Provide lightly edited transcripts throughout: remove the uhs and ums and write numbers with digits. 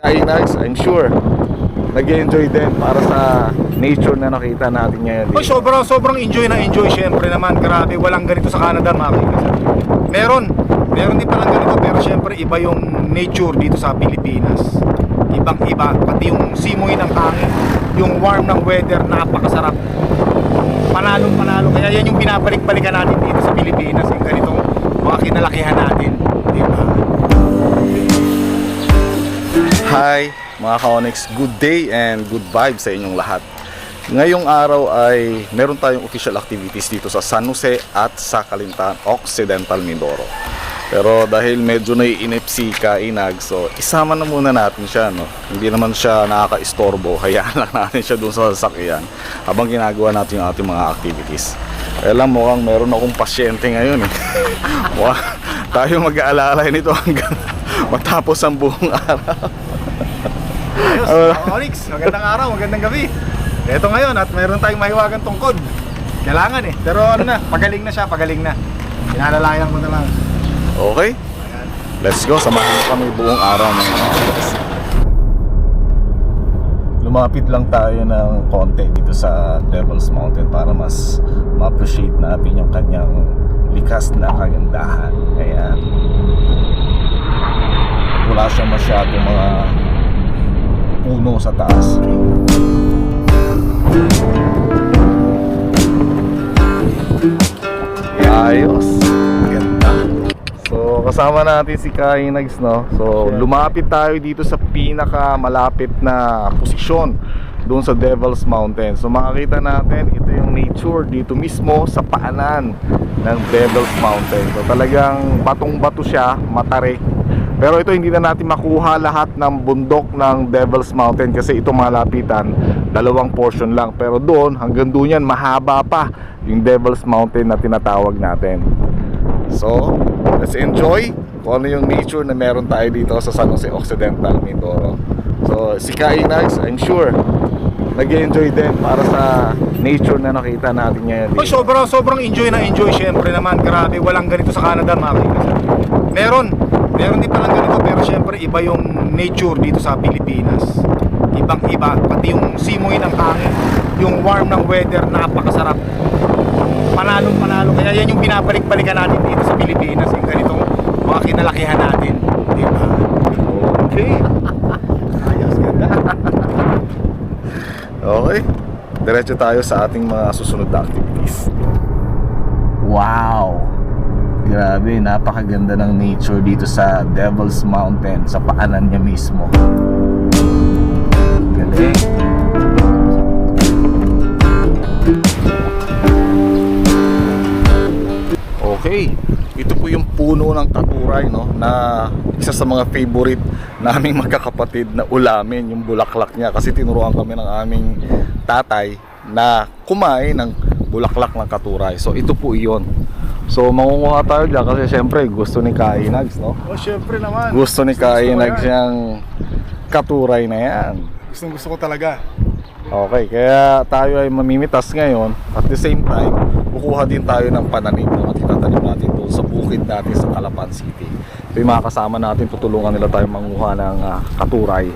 Inags, I'm sure nag-enjoy din para sa nature na nakita natin ngayon. Oh, sobrang enjoy na enjoy. Syempre naman, grabe, walang ganito sa Canada, makikita. Meron din palang ganito, pero syempre iba yung nature dito sa Pilipinas. Ibang iba, pati yung simoy ng hangin, yung warm ng weather, napakasarap. Panalo, kaya yan yung binabalik-balikan natin dito sa Pilipinas, yung ganitong mga kinalakihan natin, diba? Hi mga ka-Onyx, good day and good vibes sa inyong lahat. Ngayong araw ay meron tayong official activities dito sa San Jose at sa Calintan, Occidental Mindoro. Pero dahil medyo naiinip si Kainag, so isama na muna natin siya, no? Hindi naman siya nakaka-istorbo, hayaan lang natin siya dun sa sasakyan habang ginagawa natin yung ating mga activities. Kaya lang mukhang meron akong pasyente ngayon eh. Tayo mag-aalala nito hanggang matapos ang buong araw. Ayos, Onyx, magandang araw, magandang gabi. Ito ngayon at meron tayong mahiwagang tungkod. Kailangan eh, pero ano na, pagaling na siya, pagaling na. Pinalalayan ko na lang. Okay, let's go, samahan kami buong araw ng Onyx. Lumapit lang tayo ng konti dito sa Devil's Mountain para mas ma-appreciate natin yung kanyang likas na kagandahan. Ayan, wala siyang masyadong mga puno sa taas. Ayos, ganda. So kasama natin si Kainags, no? So lumapit tayo dito sa pinaka malapit na posisyon doon sa Devil's Mountain. So makikita natin ito yung nature dito mismo sa paanan ng Devil's Mountain. So talagang batong-bato siya, matarik. Pero ito hindi na natin makuha lahat ng bundok ng Devil's Mountain kasi ito malapitan, dalawang portion lang. Pero doon, hanggang doon yan, mahaba pa yung Devil's Mountain na tinatawag natin. So, let's enjoy kung ano yung nature na meron tayo dito sa San Jose Occidental Mindoro. So, si Kainags, I'm sure nag-enjoy din para sa nature na nakita natin ngayon. Oh, sobrang enjoy na enjoy. Syempre naman, grabe, walang ganito sa Canada, makikita. Meron din palang ganito, pero syempre iba yung nature dito sa Pilipinas. Ibang iba, pati yung simoy ng hangin, yung warm ng weather, napakasarap. Panalo, kaya yan yung binabalik-balikan natin dito sa Pilipinas, yung ganitong mga kinalakihan natin, diba? Okay. Ayos, ganda. Okay, diretso tayo sa ating mga susunod na activities. Wow! Grabe, napakaganda ng nature dito sa Devil's Mountain, sa paanan niya mismo. Galing. Okay, ito po yung puno ng katuray, no, na isa sa mga favorite naming magkakapatid na ulamin, yung bulaklak niya. Kasi tinuruan kami ng aming tatay na kumain ng bulaklak ng katuray. So ito po iyon. So mangunguha tayo dyan kasi syempre gusto ni Kainags, no? Oh, syempre naman. Gusto ni Kainags yung katuray na yan. Gusto ko talaga. Okay, kaya tayo ay mamimitas ngayon. At the same time, kukuha din tayo ng pananim na matitatanim natin doon sa bukid natin sa Calapan City. Ito yung mga kasama natin, tutulungan nila tayo manguha ng katuray.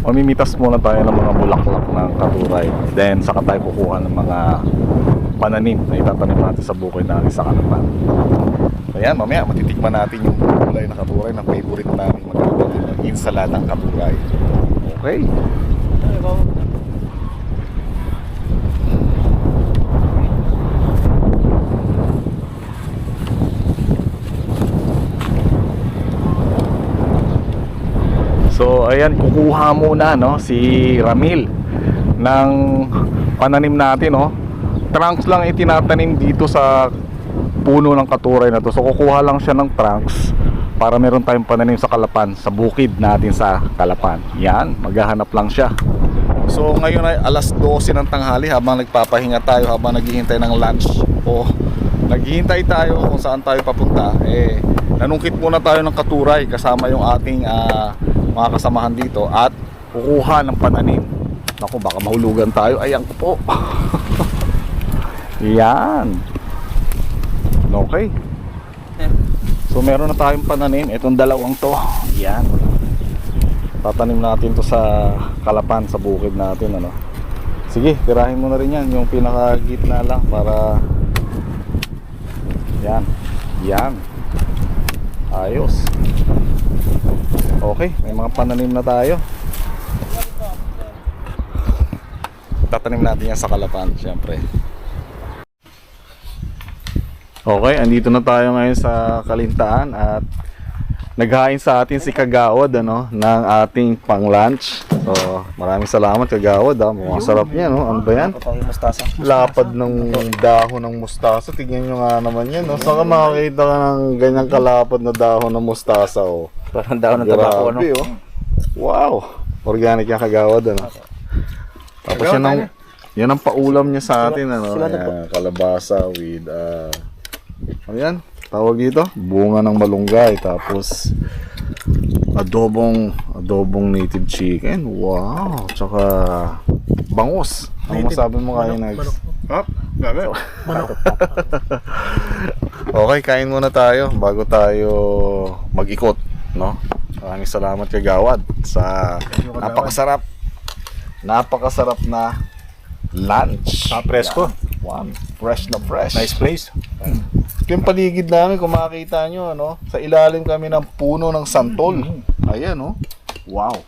Mamimitas muna tayo ng mga bulaklak ng katuray. Then saka tayo kukuha ng mga pananim na itatanim natin sa bukid natin sa Calapan. Ayan, mamaya matitikman natin yung kulay na katuray na favorite namin magkakaroon ng insaladang katuray. Okay. So ayan, kukuha muna, no, si Ramil ng pananim natin, no. Trunks lang itinatanim dito sa puno ng katuray na to. So kukuha lang siya ng trunks para meron tayong pananim sa Calapan, sa bukid natin sa Calapan. Yan, maghahanap lang siya. So ngayon ay alas 12 ng tanghali habang nagpapahinga tayo, habang naghihintay ng lunch o naghihintay tayo kung saan tayo papunta. Nanungkit muna tayo ng Katuray kasama yung ating mga kasamahan dito at kukuha ng pananim. Naku, baka mahulugan tayo. Ayan po. Yan. Okay. So meron na tayong pananim. Itong dalawang to. Yan. Tatanim natin to sa Kalapan, sa bukid natin, ano. Sige, tirahin mo na rin yan, yung pinakagitna lang para yan. Yan. Ayos. Okay, may mga pananim na tayo. Tatanim natin yan sa Kalapan, syempre. Okay, andito na tayo ngayon sa Kalintaan at naghain sa atin si Kagawad, ano, ng ating pang-lunch. So, maraming salamat Kagawad, mukhang sarap niya, no? Ano ba yan? Lapad ng dahon ng mustasa. Tignan nyo nga naman yan, no? Saan ka makakita ka ng ganyang kalapad na dahon ng mustasa, oh? Parang dahon ng tabako, no? Oh. Wow! Organic yung Kagawad, ano? Tapos yan ang paulam niya sa atin, ano? Ayan, kalabasa with, ano yan? Tawag dito? Bunga ng malunggay. Tapos adobong native chicken. Wow! Tsaka bangus. Ano masabi mo kayo, Nags? Gabi. Okay, kain muna tayo bago tayo mag-ikot, no? Maraming salamat kay Gawad sa napakasarap na lunch. Presko. Wow, fresh na fresh. Nice place. Yung paligid namin, kung makikita nyo, ano, sa ilalim kami ng puno ng santol. Ayan, no? Wow.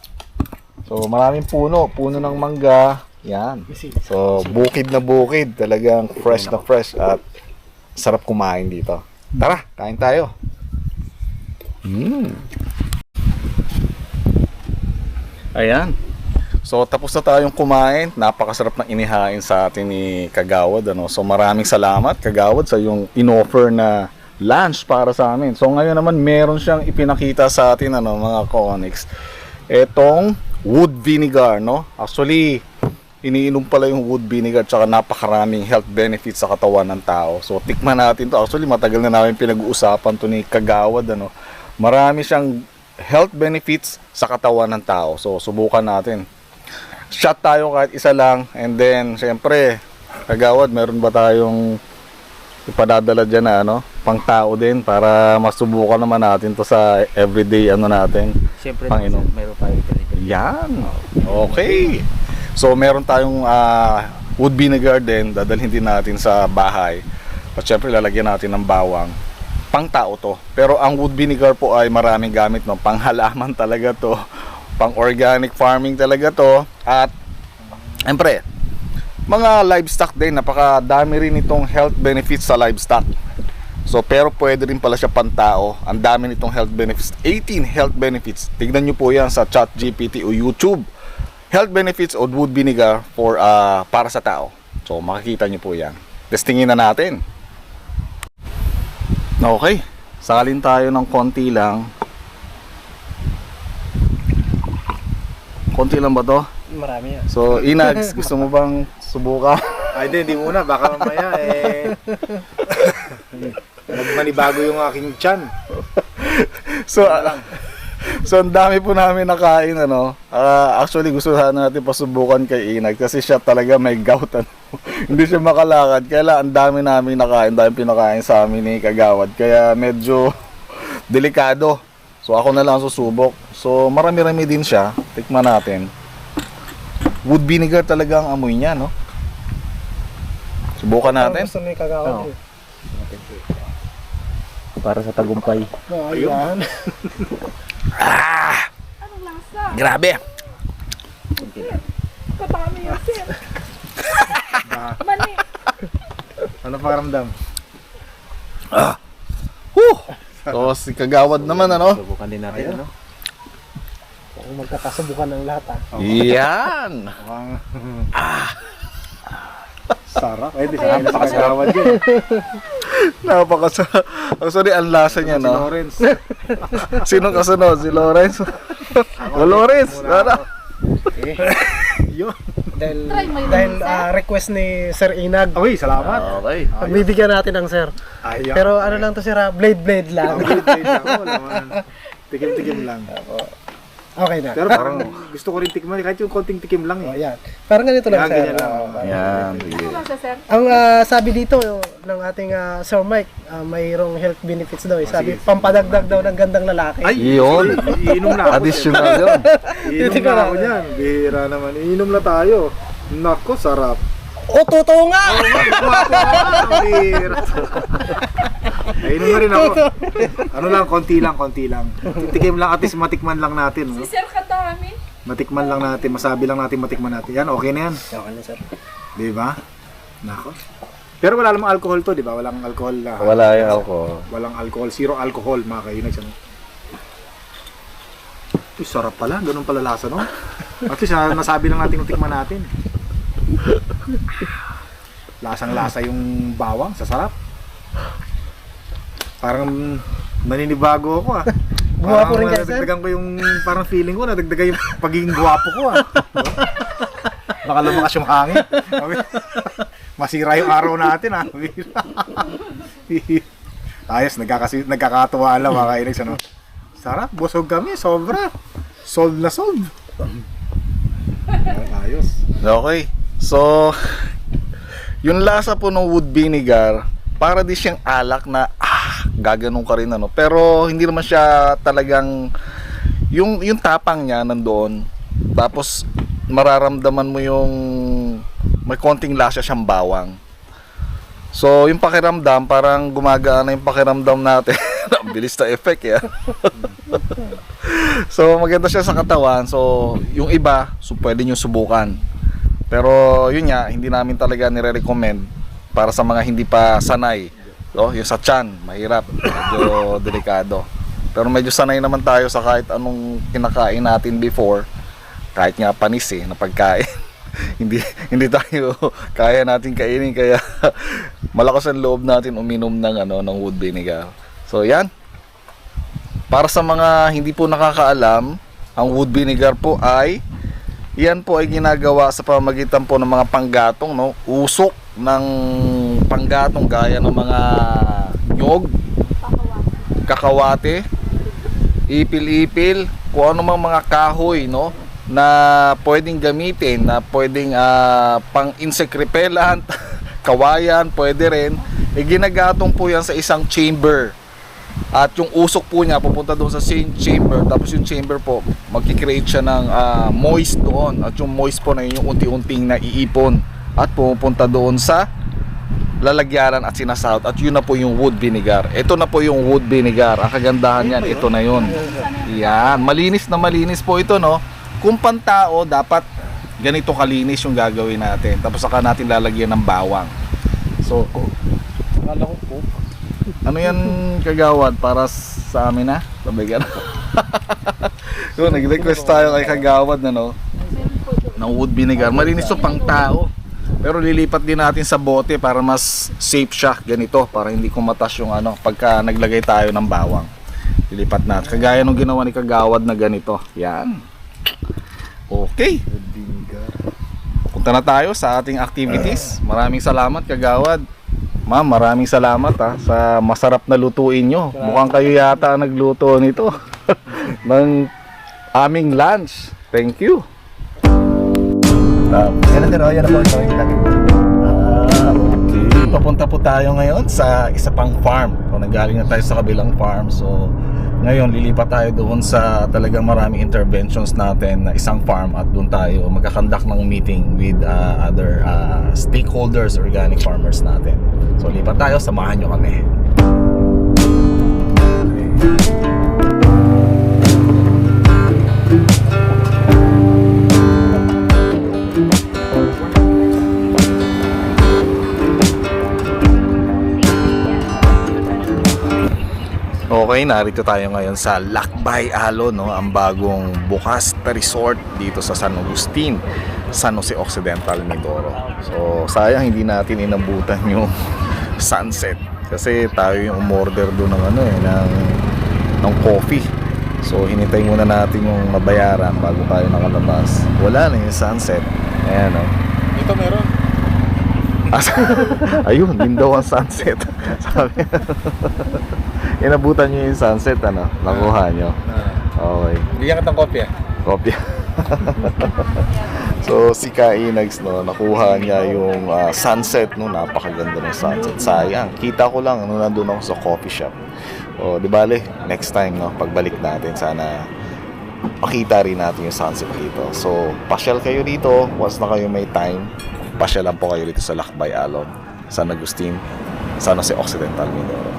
So, maraming puno ng mangga. Yan. So, bukid na bukid. Talagang fresh na fresh at sarap kumain dito. Tara, kain tayo. Ayan. So tapos na tayong kumain. Napakasarap ng inihain sa atin ni Kagawad, ano. So maraming salamat Kagawad sa yung inoffer na lunch para sa amin. So ngayon naman meron siyang ipinakita sa atin, ano, mga Conix. Etong wood vinegar, no. Actually iniinom pala yung wood vinegar, tsaka napakaraming health benefits sa katawan ng tao. So tikman natin to. Actually matagal na namin pinag-uusapan to ni Kagawad, ano. Marami siyang health benefits sa katawan ng tao. So subukan natin. Shot tayo kahit isa lang, and then syempre Kagawad, meron ba tayong ipadadala dyan na, ano, pang tao din para masubukan naman natin to sa everyday, ano natin, Siyempre, Panginoon. meron tayo delivery. yan. Okay, so meron tayong wood vinegar din, dadalhin din natin sa bahay at syempre lalagyan natin ng bawang. Pang tao to, pero ang wood vinegar po ay maraming gamit, no? Pang halaman talaga to, pang organic farming talaga to, at siyempre mga livestock din. Napakadami rin itong health benefits sa livestock. So pero pwede rin pala siya pantao. Ang dami nitong health benefits, 18 health benefits. Tignan nyo po yan sa ChatGPT o YouTube. Health benefits of wood vinegar for para sa tao. So makikita nyo po yan. Testingin na natin. Okay, salin tayo ng konti lang. Konti lang ba to? Marami yan. So, Inags, gusto mo bang subukan? Ay, hindi muna. Baka mamaya, magmanibago yung aking tiyan. So, ang dami po namin nakain, ano. Actually, gusto sana natin pasubukan kay Inag kasi siya talaga may gout, ano. Hindi siya makalakad. Kaya ang dami namin nakain, dami pinakain sa amin ni Kagawad. Kaya medyo delikado. So, ako na lang susubok. So, marami-rami din siya. Tikman natin. Wood vinegar talaga ang amoy niya, no? Subukan natin. Gusto ni Kagawad. Para sa tagumpay. Ayun. Anong lasa? Grabe. Kadami yun, sir. Mani. Ano pakiramdam? So, si Kagawad naman, ano? Subukan din natin, ano? Kung magkakasubukan ng lahat, Yan. Sarap. Eh, di sarap sa Kagawad yun. Napakasarap. Actually, ang lasa niya, Si no? Lawrence. Sino kasunod? Si Lawrence? O Lawrence? Ano? Yun. Dahil, Try mo yun, sir. request ni Sir Inag. Okay, salamat. Okay. Pagbibigyan natin ng sir. Ayan. Pero ano lang to sir, blade lang. Tikim-tikim lang. Okay na. Pero parang gusto ko rin tikman kahit yung konting tikim lang Oh, eh. yan. Parang ganito lang Yan, sir. ganyan lang. Yan, sige. Ano lang siya, sir? Ang sabi dito ng ating Sir Mike, mayroong health benefits daw. Sabi, sige. pampadagdag daw ng gandang lalaki. Ay, Yun. iinom na ako. Additional yun. Iinom na ako niyan. Bihira naman. Iinom na tayo. Nako, sarap. Oh, totoo nga! Bihira. Iinom na rin ako. Ano lang, konti lang. Tikim lang, at least matikman lang natin. Si No? sir kadami. Matikman lang natin, masabi lang natin, matikman natin. Yan, okay na yan. Okay na sir. Di ba? Nako. Pero wala namang alcohol to, di ba? Walang alcohol na. Wala yung alcohol. Walang alcohol, zero alcohol, mga kainag. Uy, sarap pala, ganun pala lasa, no? At least nasabi lang natin kung tikman natin. Lasang-lasa yung bawang, sa sarap. Parang naninibago ako ah. Guwapo rin kayo, sir? Nadagdagan ko yung parang feeling ko, nadagdagan yung pagiging guwapo ko ah. Baka lumakas yung hangin. Masira yung araw natin ah. Ayos, nagkakatuwa lang mga kainis, ano? Sarap, busog kami, sobra. Solve na solve. Ayos. Okay. So, yung lasa po ng wood vinegar, para di siyang alak na gaganon ka rin ano. Pero hindi naman siya talagang yung tapang niya nandoon. Tapos mararamdaman mo yung may konting lasa siyang bawang. So, yung pakiramdam, parang gumagana yung pakiramdam natin. Ang bilis na effect, ya. So, maganda siya sa katawan. So, yung iba, pwede nyo subukan. Pero, yun nga, hindi namin talaga nire-recommend para sa mga hindi pa sanay. So, yung sa tiyan, mahirap. Medyo delikado. Pero medyo sanay naman tayo sa kahit anong kinakain natin before. Kahit nga panis na pagkain. hindi tayo kaya natin kainin, kaya malakas ang loob natin uminom ng wood vinegar. So yan, para sa mga hindi po nakakaalam, ang wood vinegar po ay ginagawa sa pamamagitan po ng mga panggatong, no? Usok ng panggatong gaya ng mga nyog, kakawate, ipil-ipil, kung ano mga kahoy, no? Na pwedeng gamitin, na pwedeng pang insect repellent, kawayan, pwede rin. Ginagatong po yan sa isang chamber. At yung usok po niya pupunta doon sa same chamber. Tapos yung chamber po, magki-create siya ng moist doon. At yung moist po na yun, yung unti-unting naiipon. At pupunta doon sa lalagyanan at sinasahot. At yun na po yung wood vinegar. Ito na po yung wood vinegar. Ang kagandahan yan, ito na yun. Yan, malinis na malinis po ito, no? Kung pantao, dapat ganito kalinis yung gagawin natin. Tapos saka natin lalagyan ng bawang. So, akala ko po. Ano yan, kagawad? Para sa amin na? Sabi ka na. Yun, nag-request tayo kay kagawad na, no? Ng wood vinegar. Malinis to pang tao. Pero lilipat din natin sa bote para mas safe siya. Ganito, para hindi kumatas yung pagka naglagay tayo ng bawang. Lilipat natin. Kagaya nung ginawa ni kagawad na ganito. Yan. Okay. Punta na tayo sa ating activities. Maraming salamat kagawad. Ma'am, maraming salamat sa masarap na lutuin nyo. Mukhang kayo yata ang nagluto nito ng aming lunch. Thank you. Yan na yan ako. Okay. Papunta po tayo ngayon sa isa pang farm. So, nagaling na tayo sa kabilang farm. So, ngayon lilipat tayo doon sa talagang maraming interventions natin na isang farm, at doon tayo magkakandak ng meeting with other stakeholders, organic farmers natin. So lipat tayo, samahan nyo kami. Okay, narito tayo ngayon sa Lakbay Alo, no? Ang bagong bukas na resort dito sa San Agustin, San Jose Occidental, Mindoro. So, sayang hindi natin inabutan yung sunset kasi tayo yung umorder doon ng coffee. So, hinintay muna natin yung mabayaran bago tayo nakalabas. Wala na yung sunset. Ayan, oh. Ito meron. Ayun, yun daw ang sunset. Sabi. Inabutan nyo yung sunset, ano? Nakuha nyo. Okay. Bigyan ka ng kopya. Kopya. So, si Kainags, no, nakuha niya yung sunset, no? Napakaganda ng sunset. Sayang. Kita ko lang, nung nandun ako sa coffee shop. O, di bale, next time, no? Pagbalik natin, sana makita rin natin yung sunset dito. So, pasyal kayo dito. Once na kayo may time, pasyalan po kayo dito sa Lakbay Alon, San Agustin, San Jose Occidental, Mindoro.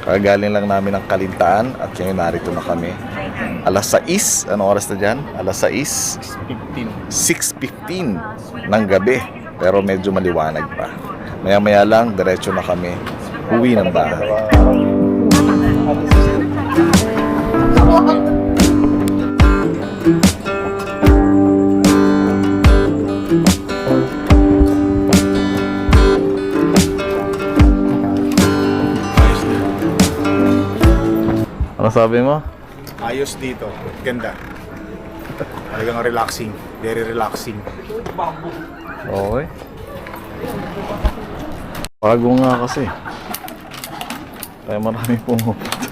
Kagaling lang namin ng Kalintaan at ngayon narito na kami. Alas 6, anong oras na dyan? Alas 6, 6:15 ng gabi, pero medyo maliwanag pa. Maya-maya lang, diretso na kami uwi ng bahay. Ano sabi mo? Ayos dito. Ganda. Talagang relaxing. Very relaxing. Okay. Bago nga kasi. Kaya marami pumupunta.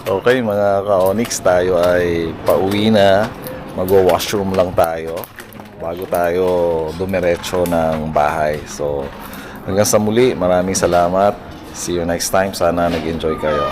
Okay mga ka-Onyx, tayo ay pauwi na. Mag-washroom lang tayo bago tayo dumiretso ng bahay. So hanggang sa muli, maraming salamat. See you next time. Sana nag-enjoy kayo.